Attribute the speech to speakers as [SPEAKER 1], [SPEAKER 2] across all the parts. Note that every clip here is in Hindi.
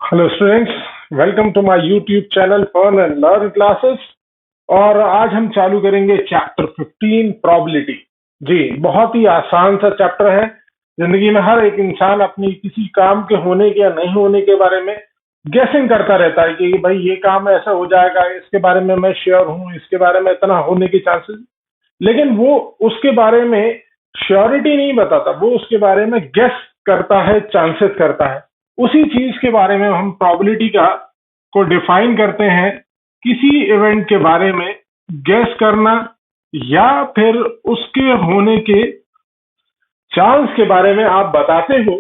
[SPEAKER 1] Hello students, welcome to my YouTube channel fun and learn classes. और आज हम चालू करेंगे चैप्टर 15 प्रोबेबिलिटी। जी, बहुत ही आसान सा चैप्टर है। जिंदगी में हर एक इंसान अपनी किसी काम के होने के या नहीं होने के बारे में गेसिंग करता रहता है कि भाई ये काम ऐसा हो जाएगा, इसके बारे में मैं श्योर हूँ, इसके बारे में इतना होने के चांसेस। लेकिन वो उसके बारे में श्योरिटी नहीं बताता, वो उसके बारे में गेस करता है, चांसेस करता है। उसी चीज के बारे में हम प्रोबेबिलिटी का को डिफाइन करते हैं। किसी इवेंट के बारे में गेस करना या फिर उसके होने के चांस के बारे में आप बताते हो,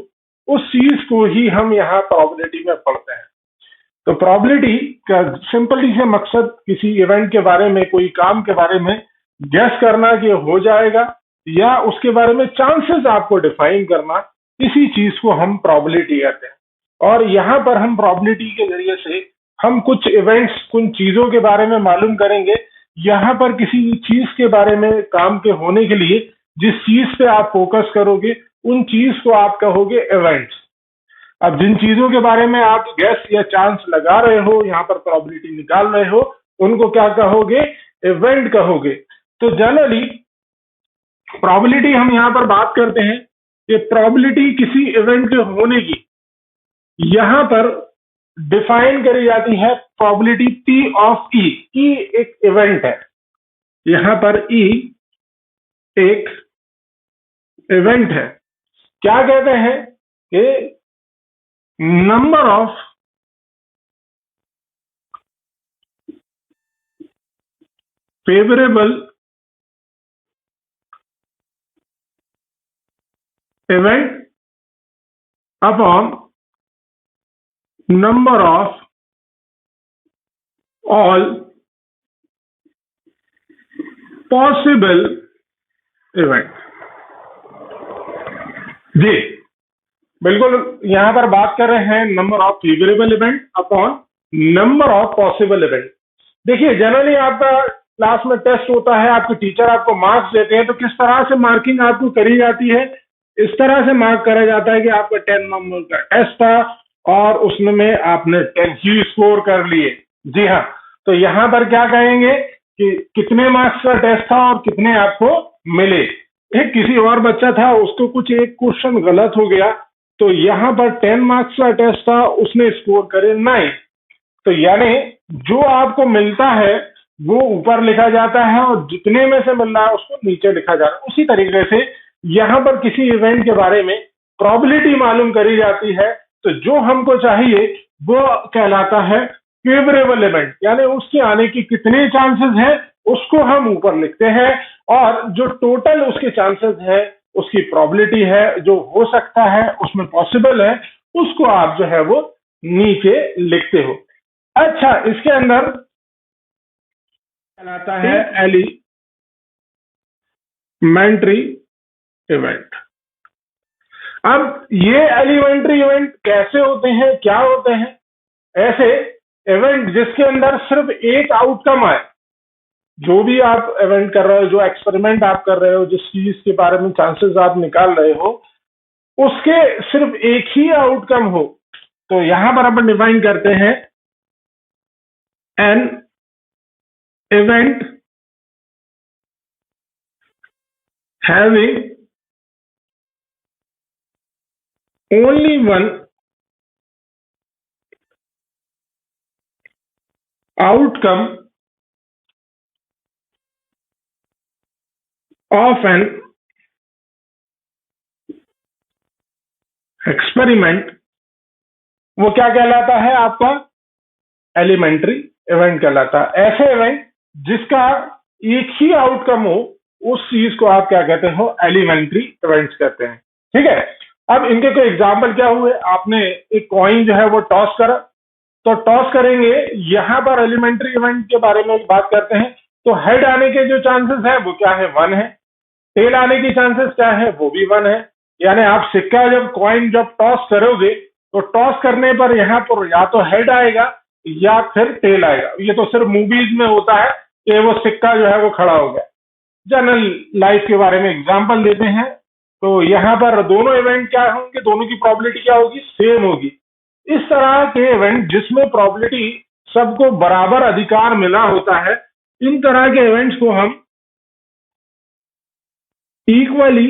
[SPEAKER 1] उस चीज को ही हम यहाँ प्रोबेबिलिटी में पढ़ते हैं। तो प्रोबेबिलिटी का सिंपली से मकसद किसी इवेंट के बारे में, कोई काम के बारे में गेस करना कि हो जाएगा या उसके बारे में चांसेस आपको डिफाइन करना, इसी चीज को हम प्रोबेबिलिटी कहते हैं। और यहाँ पर हम प्रोबेबिलिटी के जरिए से हम कुछ इवेंट्स, कुछ चीजों के बारे में मालूम करेंगे। यहाँ पर किसी चीज के बारे में, काम के होने के लिए जिस चीज पे आप फोकस करोगे, उन चीज को आप कहोगे इवेंट्स। अब जिन चीजों के बारे में आप गेस या चांस लगा रहे हो, यहाँ पर प्रोबेबिलिटी निकाल रहे हो, उनको क्या कहोगे? इवेंट कहोगे। तो जनरली प्रोबेबिलिटी हम यहाँ पर बात करते हैं कि प्रोबेबिलिटी किसी इवेंट के होने की यहाँ पर डिफाइन करी जाती है probability P of E। E एक इवेंट है, यहाँ पर E एक इवेंट है। क्या कहते हैं कि number of favourable event upon number of all possible event. जी बिल्कुल, यहां पर बात कर रहे हैं number of favourable event upon number of possible event. देखिए, जनरली आपका क्लास में टेस्ट होता है, आपके टीचर आपको मार्क्स देते हैं, तो किस तरह से मार्किंग आपको करी जाती है? इस तरह से मार्क करा जाता है कि आपका 10 नंबर का टेस्ट था और उसमें आपने 10 ही स्कोर कर लिए। जी हाँ, तो यहाँ पर क्या कहेंगे कि कितने मार्क्स का टेस्ट था और कितने आपको मिले। एक किसी और बच्चा था, उसको कुछ एक क्वेश्चन गलत हो गया, तो यहाँ पर 10 मार्क्स का टेस्ट था, उसने स्कोर करे 9। तो यानी जो आपको मिलता है वो ऊपर लिखा जाता है और जितने में से मिल रहा है उसको नीचे लिखा जाता है। उसी तरीके से यहाँ पर किसी इवेंट के बारे में प्रोबेबिलिटी मालूम करी जाती है, तो जो हमको चाहिए वो कहलाता है फेवरेबल इवेंट, यानी उसके आने की कितने चांसेस है उसको हम ऊपर लिखते हैं, और जो टोटल उसके चांसेस है, उसकी प्रोबेबिलिटी है, जो हो सकता है उसमें पॉसिबल है, उसको आप जो है वो नीचे लिखते हो। अच्छा, इसके अंदर कहलाता है एलिमेंट्री इवेंट। अब ये एलिमेंट्री इवेंट कैसे होते हैं, क्या होते हैं? ऐसे इवेंट जिसके अंदर सिर्फ एक आउटकम आए। जो भी आप इवेंट कर रहे हो, जो एक्सपेरिमेंट आप कर रहे हो, जिस चीज के बारे में चांसेस आप निकाल रहे हो, उसके सिर्फ एक ही आउटकम हो, तो यहां पर अपन डिफाइन करते हैं an event having only one outcome of an experiment, वो क्या कहलाता है? आपका एलिमेंट्री इवेंट कहलाता है। ऐसे इवेंट जिसका एक ही आउटकम हो, उस चीज को आप क्या कहते हो? एलिमेंट्री इवेंट्स कहते हैं। ठीक है, अब इनके कोई एग्जाम्पल क्या हुए? आपने एक कॉइन जो है वो टॉस करा, तो टॉस करेंगे, यहाँ पर एलिमेंट्री इवेंट के बारे में बात करते हैं। तो हेड आने के जो चांसेस है वो क्या है? 1 है। टेल आने की चांसेस क्या है? वो भी 1 है। यानी आप सिक्का जब कॉइन जब टॉस करोगे, तो टॉस करने पर यहाँ पर या तो हेड आएगा या फिर टेल आएगा। ये तो सिर्फ मूवीज में होता है कि वो सिक्का जो है वो खड़ा हो गया। जनरल लाइफ के बारे में एग्जांपल देते हैं, तो यहाँ पर दोनों इवेंट क्या होंगे, दोनों की प्रोबेबिलिटी क्या होगी? सेम होगी। इस तरह के इवेंट जिसमें प्रोबेबिलिटी सबको बराबर अधिकार मिला होता है, इन तरह के इवेंट्स को हम इक्वली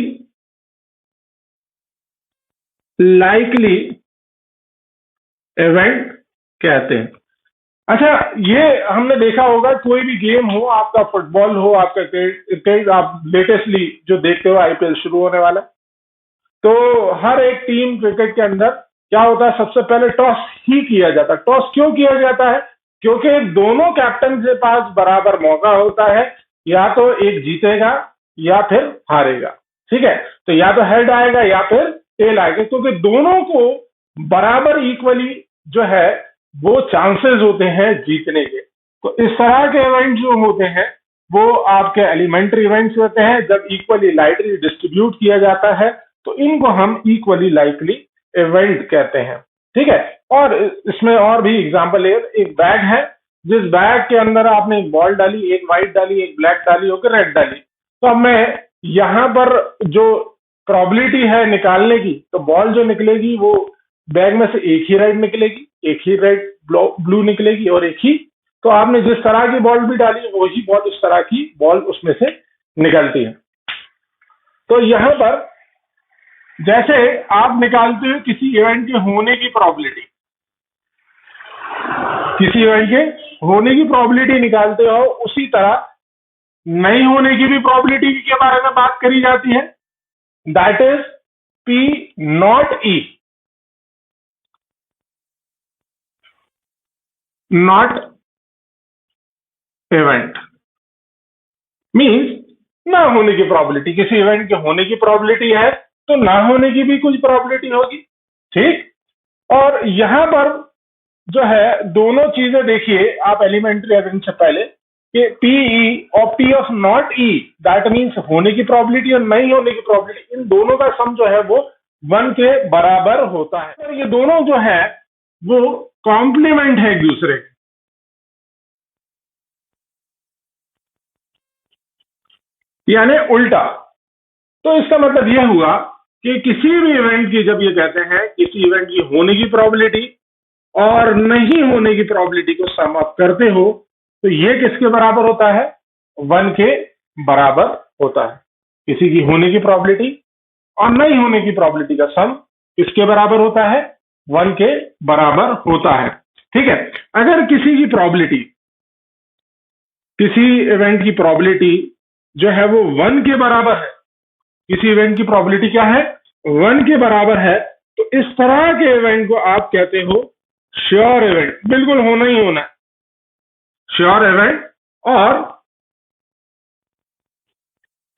[SPEAKER 1] लाइकली इवेंट कहते हैं। अच्छा, ये हमने देखा होगा, कोई भी गेम हो, आपका फुटबॉल हो, आपका क्रिकेट, आप लेटेस्टली जो देखते हो आईपीएल शुरू होने वाला, तो हर एक टीम क्रिकेट के अंदर क्या होता है, सबसे पहले टॉस ही किया जाता है। टॉस क्यों किया जाता है? क्योंकि दोनों कैप्टन के पास बराबर मौका होता है, या तो एक जीतेगा या फिर हारेगा। ठीक है, तो या तो हेड आएगा या फिर टेल आएगा, क्योंकि दोनों को बराबर इक्वली जो है वो चांसेस होते हैं जीतने के। तो इस तरह के इवेंट जो होते हैं वो आपके एलिमेंट्री इवेंट्स होते हैं, जब इक्वली लाइकली डिस्ट्रीब्यूट किया जाता है, तो इनको हम इक्वली लाइकली इवेंट कहते हैं। ठीक है, और इसमें और भी एग्जांपल है। एक बैग है, जिस बैग के अंदर आपने एक बॉल डाली, एक व्हाइट डाली, एक ब्लैक डाली, और रेड डाली, तो अब मैं यहाँ पर जो प्रोबेबिलिटी है निकालने की, तो बॉल जो निकलेगी वो बैग में से एक ही रेड निकलेगी, एक ही रेड ब्लू निकलेगी, और एक ही, तो आपने जिस तरह की बॉल भी डाली वही बॉल उस तरह की बॉल उसमें से निकलती है। तो यहाँ पर जैसे आप निकालते हो किसी इवेंट के होने की प्रोबेबिलिटी, किसी इवेंट के होने की प्रोबेबिलिटी निकालते हो, उसी तरह नहीं होने की भी प्रोबेबिलिटी के बारे में बात करी जाती है। That is P not E, not event means ना होने की प्रोबेबिलिटी। किसी इवेंट के होने की प्रोबेबिलिटी है तो ना होने की भी कुछ प्रोबेबिलिटी होगी। ठीक, और यहां पर जो है दोनों चीजें देखिए आप एलिमेंट्री इवेंट से पहले, कि पीई और P of not E, that means होने की प्रोबेबिलिटी और नहीं होने की प्रोबेबिलिटी, इन दोनों का सम जो है वो 1 के बराबर होता है। और ये दोनों जो है वो कॉम्प्लीमेंट है एक दूसरे के। यानी उल्टा। तो इसका मतलब यह हुआ कि किसी भी इवेंट की, जब ये कहते हैं किसी इवेंट की होने की प्रोबेबिलिटी और नहीं होने की प्रोबेबिलिटी को सम अप करते हो, तो ये किसके बराबर होता है? 1 के बराबर होता है। किसी की होने की प्रोबेबिलिटी और नहीं होने की प्रोबेबिलिटी का सम किसके बराबर होता है? 1 के बराबर होता है। ठीक है, अगर किसी की प्रोबेबिलिटी, किसी इवेंट की प्रोबेबिलिटी जो है वो 1 के बराबर है, किसी इवेंट की प्रोबेबिलिटी क्या है? 1 के बराबर है, तो इस तरह के इवेंट को आप कहते हो श्योर इवेंट। बिल्कुल होना ही होना है, श्योर इवेंट और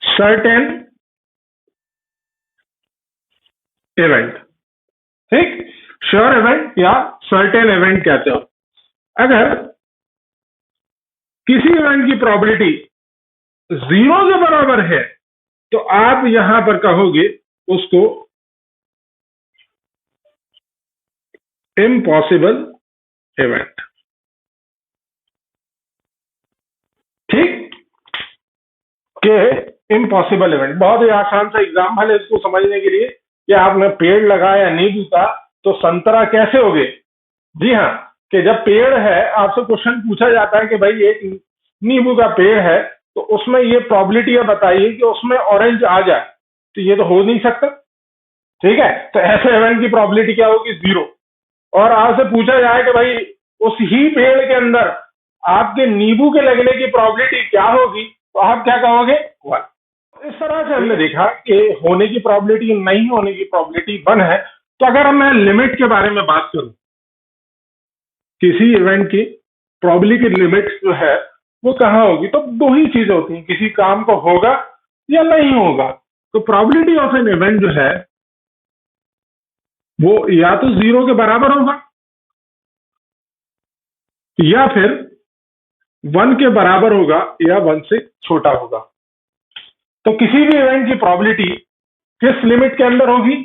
[SPEAKER 1] सर्टेन इवेंट। ठीक, श्योर इवेंट या सर्टेन इवेंट कहते हो। अगर किसी इवेंट की प्रोबेबिलिटी 0 के बराबर है, तो आप यहां पर कहोगे उसको इम्पॉसिबल इवेंट। ठीक, के इम्पॉसिबल इवेंट बहुत ही आसान सा एग्जाम्पल है इसको समझने के लिए, कि आपने पेड़ लगाया नींबू का, तो संतरा कैसे होगे? जी हाँ, कि जब पेड़ है, आपसे क्वेश्चन पूछा जाता है कि भाई एक नींबू का पेड़ है, तो उसमें ये प्रोबेबिलिटी है बताइए कि उसमें ऑरेंज आ जाए, तो ये तो हो नहीं सकता। ठीक है, तो ऐसे इवेंट की प्रोबेबिलिटी क्या होगी? 0। और आपसे पूछा जाए कि भाई उस ही पेड़ के अंदर आपके नींबू के लगने की प्रोबेबिलिटी क्या होगी, तो आप क्या कहोगे? 1। इस तरह से हमने देखा कि होने की प्रोबेबिलिटी, नहीं होने की प्रोबेबिलिटी 1 है। तो अगर मैं लिमिट के बारे में बात करूं, किसी इवेंट की प्रोबेबिलिटी की लिमिट जो है वो कहाँ होगी, तो 2 ही चीजें होती हैं, किसी काम को होगा या नहीं होगा। तो प्रोबेबिलिटी ऑफ एन इवेंट जो है वो या तो 0 के बराबर होगा या फिर 1 के बराबर होगा या 1 से छोटा होगा। तो किसी भी इवेंट की प्रोबेबिलिटी किस लिमिट के अंदर होगी?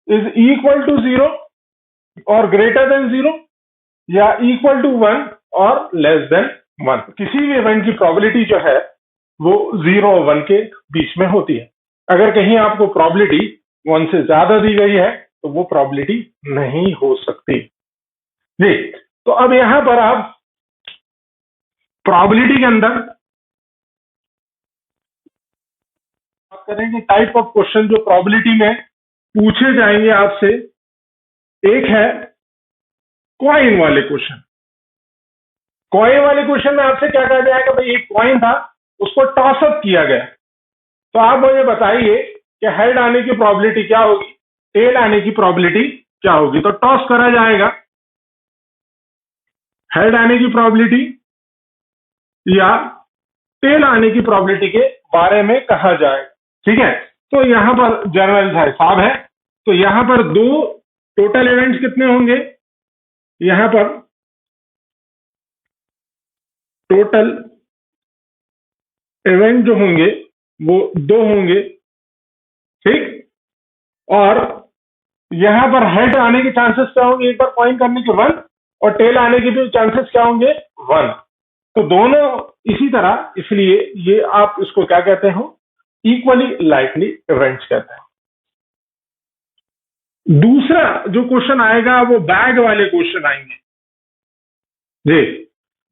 [SPEAKER 1] इज इक्वल टू 0 और ग्रेटर देन 0, या इक्वल टू 1 और लेस देन 1। किसी भी इवेंट की प्रोबेबिलिटी जो है वो 0 और 1 के बीच में होती है। अगर कहीं आपको प्रोबेबिलिटी 1 से ज्यादा दी गई है, तो वो प्रॉबिलिटी नहीं हो सकती। जी, तो अब यहां पर आप प्रॉबिलिटी के अंदर बात करेंगे टाइप ऑफ क्वेश्चन जो प्रॉबिलिटी में पूछे जाएंगे आपसे। एक है कॉइन वाले क्वेश्चन। कॉइन वाले क्वेश्चन में आपसे क्या कहा जाएगा, भाई एक कॉइन था, उसको टॉस अप किया गया, तो आप मुझे बताइए कि हेड आने की प्रोबेबिलिटी क्या होगी, टेल आने की प्रोबेबिलिटी क्या होगी। तो टॉस करा जाएगा, हेड आने की प्रोबेबिलिटी या टेल आने की प्रोबेबिलिटी के बारे में कहा जाएगा। ठीक है, तो यहां पर जनरल सा हिसाब है। तो यहां पर दो टोटल इवेंट्स कितने होंगे, यहां पर टोटल इवेंट जो होंगे वो दो होंगे। ठीक, और यहां पर हेड आने के चांसेस क्या होंगे, एक बार कॉइन करने के 1, और टेल आने के भी चांसेस क्या होंगे 1। तो दोनों इसी तरह, इसलिए ये आप इसको क्या कहते हो, इक्वली लाइकली इवेंट्स कहते हैं। दूसरा जो क्वेश्चन आएगा वो बैग वाले क्वेश्चन आएंगे। जी,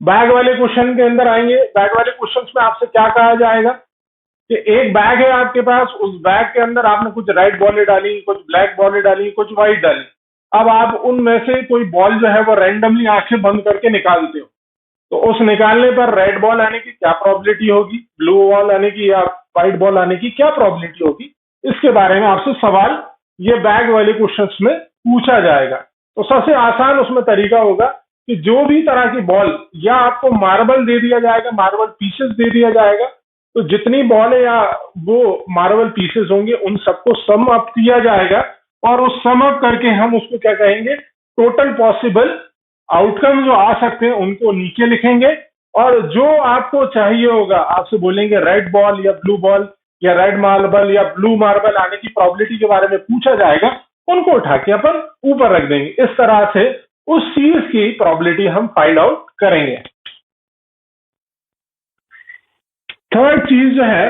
[SPEAKER 1] बैग वाले क्वेश्चन के अंदर आएंगे। बैग वाले क्वेश्चन में आपसे क्या कहा जाएगा कि एक बैग है आपके पास, उस बैग के अंदर आपने कुछ रेड बॉलें डाली, कुछ ब्लैक बॉलें डाली, कुछ व्हाइट डाली। अब आप उनमें से कोई बॉल जो है वो रैंडमली आंखें बंद करके निकालते हो, तो उस निकालने पर रेड बॉल आने की क्या प्रोबेबिलिटी होगी, ब्लू बॉल आने की या व्हाइट बॉल आने की क्या प्रोबेबिलिटी होगी, इसके बारे में आपसे सवाल ये बैग वाले क्वेश्चंस में पूछा जाएगा। तो सबसे आसान उसमें तरीका होगा कि जो भी तरह की बॉल, या आपको मार्बल दे दिया जाएगा, मार्बल पीसेस दे दिया जाएगा, तो जितनी बॉल है या वो मार्बल पीसेस होंगे उन सबको सम अप किया जाएगा, और उस सम अप करके हम उसको क्या कहेंगे, टोटल पॉसिबल आउटकम जो आ सकते हैं उनको नीचे लिखेंगे, और जो आपको चाहिए होगा आपसे बोलेंगे रेड बॉल या ब्लू बॉल या रेड मार्बल या ब्लू मार्बल आने की प्रोबेबिलिटी के बारे में पूछा जाएगा, उनको उठा के अपन ऊपर रख देंगे। इस तरह से उस चीज की प्रोबेबिलिटी हम फाइंड आउट करेंगे। थर्ड चीज जो है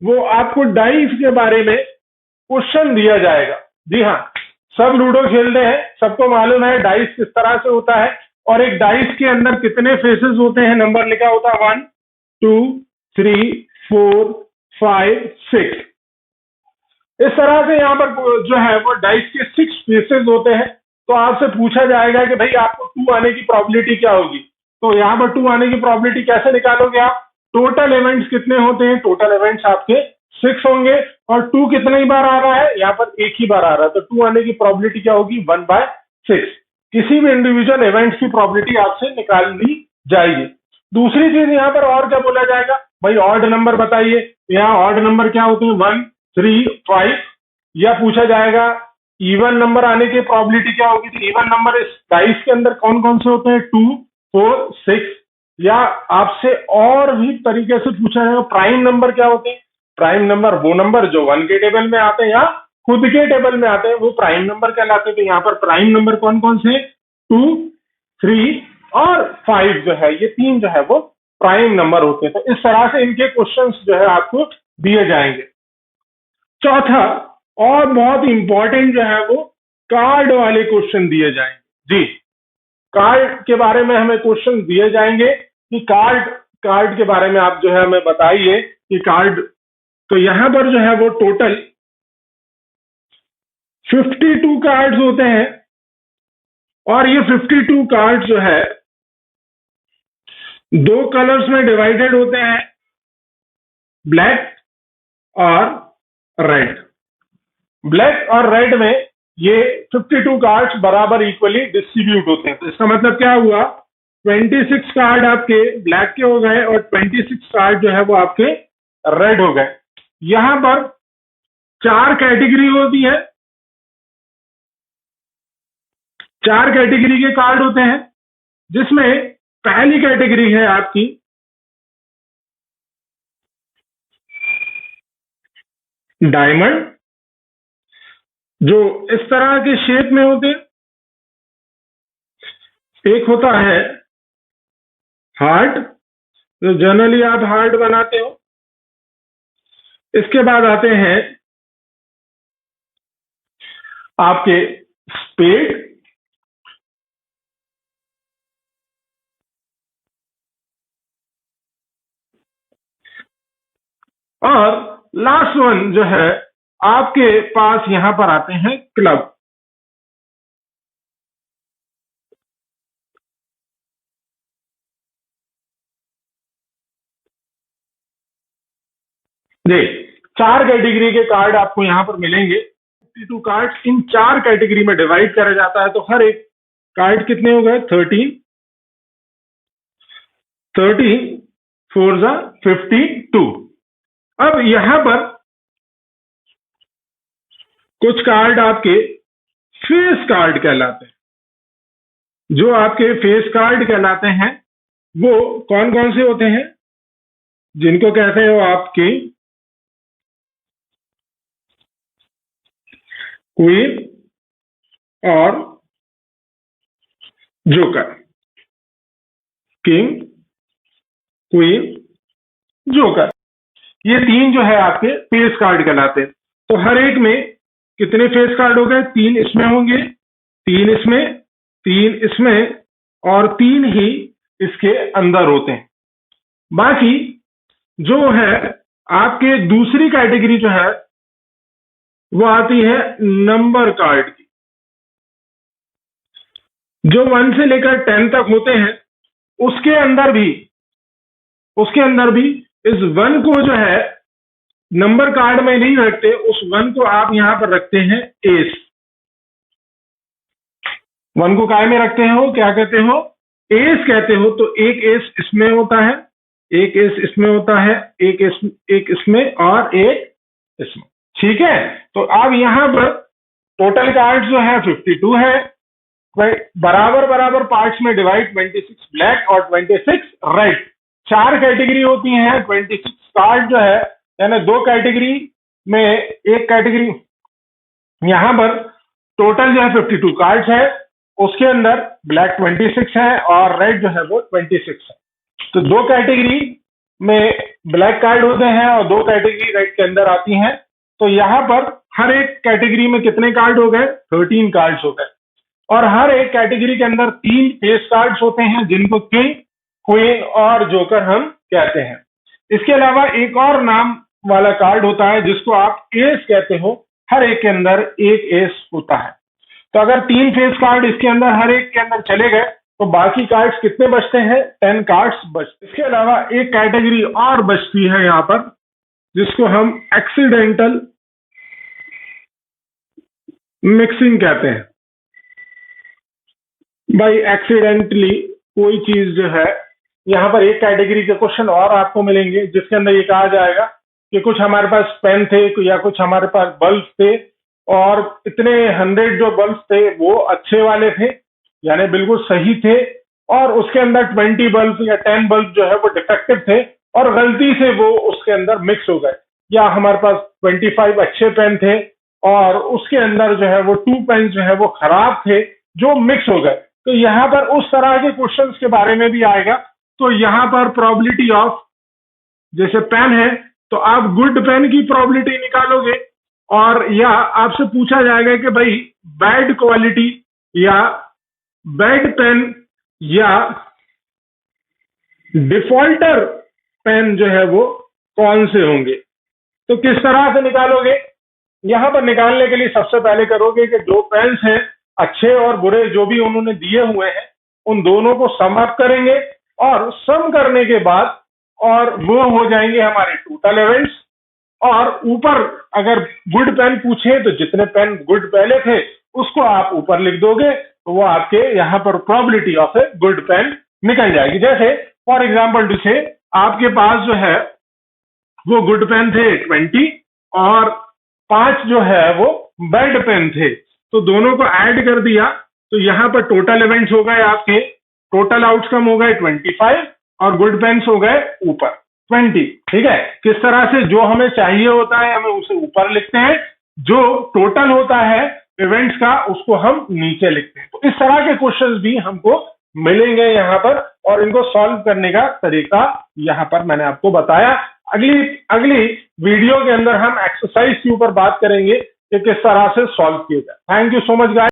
[SPEAKER 1] वो आपको डाइस के बारे में क्वेश्चन दिया जाएगा। जी हाँ, सब लूडो खेलते हैं, सबको मालूम है डाइस किस तरह से होता है, और एक डाइस के अंदर कितने फेसेस होते हैं, नंबर लिखा होता है 1 2 3 4 5 6। इस तरह से यहाँ पर जो है वो डाइस के 6 फेसेस होते हैं। तो आपसे पूछा जाएगा कि भाई आपको 2 आने की प्रोबेबिलिटी क्या होगी। तो यहाँ पर 2 आने की प्रोबेबिलिटी कैसे निकालोगे आप, टोटल इवेंट्स कितने होते हैं, टोटल इवेंट्स आपके 6 होंगे, और 2 कितनी बार आ रहा है, यहाँ पर एक ही बार आ रहा है, तो 2 आने की प्रोबेबिलिटी क्या होगी 1/6। किसी भी इंडिविजुअल इवेंट्स की प्रोबेबिलिटी आपसे निकाल ली जाएगी। दूसरी चीज यहाँ पर और क्या बोला जाएगा, भाई ऑड नंबर बताइए। यहाँ ऑड नंबर क्या होते हैं 1 3 5, या पूछा जाएगा इवन नंबर आने की प्रोबेबिलिटी क्या होगी। तो इवन नंबर इस डाइस के अंदर कौन कौन से होते हैं 2 4 6, या आपसे और भी तरीके से पूछा जाएगा प्राइम नंबर क्या होते हैं। प्राइम नंबर वो नंबर जो 1 के टेबल में आते हैं या खुद के टेबल में आते हैं, वो प्राइम नंबर कहलाते हैं। तो यहाँ पर प्राइम नंबर कौन कौन से 2 3 और 5 जो है, ये 3 जो है वो प्राइम नंबर होते हैं। तो इस तरह से इनके क्वेश्चंस जो है आपको दिए जाएंगे। चौथा और बहुत इंपॉर्टेंट जो है वो कार्ड वाले क्वेश्चन दिए जाएंगे। जी, कार्ड के बारे में हमें क्वेश्चन दिए जाएंगे कि कार्ड कार्ड के बारे में आप जो है हमें बताइए कि कार्ड। तो यहां पर जो है वो टोटल 52 कार्ड्स होते हैं, और ये 52 कार्ड जो है 2 कलर्स में डिवाइडेड होते हैं, ब्लैक और रेड। ब्लैक और रेड में ये 52 कार्ड्स बराबर इक्वली डिस्ट्रीब्यूट होते हैं। तो इसका मतलब क्या हुआ, 26 कार्ड आपके ब्लैक के हो गए और 26 कार्ड जो है वो आपके रेड हो गए। यहां पर 4 कैटेगरी होती है, 4 कैटेगरी के कार्ड होते हैं, जिसमें पहली कैटेगरी है आपकी डायमंड, जो इस तरह के शेप में होते हैं। एक होता है हार्ट, जो जनरली आप हार्ट बनाते हो। इसके बाद आते हैं आपके स्पेड, और लास्ट वन जो है आपके पास यहां पर आते हैं क्लब। जी, 4 कैटेगरी के कार्ड आपको यहां पर मिलेंगे। 52 कार्ड इन 4 कैटेगरी में डिवाइड करा जाता है, तो हर एक कार्ड कितने हो गए? 13 4 जा 52। अब यहां पर कुछ कार्ड आपके फेस कार्ड कहलाते हैं। जो आपके फेस कार्ड कहलाते हैं वो कौन कौन से होते हैं? जिनको कहते हो आपके क्वीन और जोकर। किंग, क्वीन, जोकर, ये 3 जो है आपके फेस कार्ड कहलाते हैं। तो हर एक में कितने फेस कार्ड हो गए? 3 इसमें होंगे, 3 इसमें, 3 इसमें, और 3 ही इसके अंदर होते हैं। बाकी जो है आपके दूसरी कैटेगरी जो है वो आती है नंबर कार्ड की। जो 1 से लेकर 10 तक होते हैं उसके अंदर भी इस 1 को जो है नंबर कार्ड में नहीं रखते, उस 1 को आप यहां पर रखते हैं एस। 1 को काय में रखते हो? क्या कहते हो? एस कहते हो। तो एक एस इसमें होता है, एक एस इसमें होता है, एक इसमें और एक इसमें। ठीक है, तो अब यहां पर टोटल कार्ड जो है 52 है। बराबर बराबर पार्ट्स में डिवाइड, 26 ब्लैक और 26 रेड। 4 कैटेगरी होती हैं। 26 कार्ड जो है यानी 2 कैटेगरी में एक कैटेगरी, यहां पर टोटल जो है 52 कार्ड्स है, उसके अंदर ब्लैक 26 है और रेड जो है वो 26 है। तो 2 कैटेगरी में ब्लैक कार्ड होते हैं और 2 कैटेगरी रेड के अंदर आती हैं। तो यहां पर हर एक कैटेगरी में कितने कार्ड हो गए? 13 कार्ड्स हो गए। और हर एक कैटेगरी के अंदर 3 फेस कार्ड्स होते हैं जिनको किंग, क्वीन और जोकर हम कहते हैं। इसके अलावा एक और नाम वाला कार्ड होता है जिसको आप एस कहते हो। हर एक के अंदर एक एस होता है। तो अगर 3 फेस कार्ड इसके अंदर हर एक के अंदर चले गए तो बाकी कार्ड्स कितने बचते हैं? 10 कार्ड्स बचते। इसके अलावा एक कैटेगरी और बचती है यहां पर जिसको हम एक्सीडेंटल मिक्सिंग कहते हैं। भाई एक्सीडेंटली कोई चीज जो है, यहाँ पर एक कैटेगरी के क्वेश्चन और आपको मिलेंगे जिसके अंदर ये कहा जाएगा कि कुछ हमारे पास पेन थे या कुछ हमारे पास बल्ब थे और इतने 100 जो बल्ब थे वो अच्छे वाले थे यानी बिल्कुल सही थे, और उसके अंदर 20 बल्ब या 10 बल्ब जो है वो डिफेक्टिव थे और गलती से वो उसके अंदर मिक्स हो गए। या हमारे पास 25 अच्छे पेन थे और उसके अंदर जो है वो 2 पेन जो है वो खराब थे जो मिक्स हो गए। तो यहाँ पर उस तरह के क्वेश्चंस के बारे में भी आएगा। तो यहाँ पर प्रोबेबिलिटी ऑफ, जैसे पेन है तो आप गुड पेन की प्रोबेबिलिटी निकालोगे, और या आपसे पूछा जाएगा कि भाई बैड क्वालिटी या बैड पेन या डिफॉल्टर पेन जो है वो कौन से होंगे। तो किस तरह से निकालोगे? यहां पर निकालने के लिए सबसे पहले करोगे कि जो पेन्स हैं अच्छे और बुरे जो भी उन्होंने दिए हुए हैं उन दोनों को सम अप करेंगे, और सम करने के बाद और वो हो जाएंगे हमारे टोटल इवेंट्स। और ऊपर अगर गुड पेन पूछे तो जितने पेन गुड पहले थे उसको आप ऊपर लिख दोगे, तो वो आपके यहाँ पर probability of a good pen निकल जाएगी। जैसे फॉर एग्जाम्पल टू से आपके पास जो है वो गुड पेन थे 20 और 5 जो है वो बैड पेन थे, तो दोनों को ऐड कर दिया तो यहाँ पर टोटल इवेंट्स हो गए आपके, टोटल आउटकम हो गए 25 और गुड पेन्स हो गए ऊपर 20। ठीक है, किस तरह से जो हमें चाहिए होता है हमें उसे ऊपर लिखते हैं, जो टोटल होता है इवेंट्स का उसको हम नीचे लिखते हैं। तो इस तरह के क्वेश्चंस भी हमको मिलेंगे यहाँ पर, और इनको सॉल्व करने का तरीका यहाँ पर मैंने आपको बताया। अगली वीडियो के अंदर हम एक्सरसाइज के ऊपर बात करेंगे कि किस तरह से सॉल्व किए जाए। Thank you so much guys.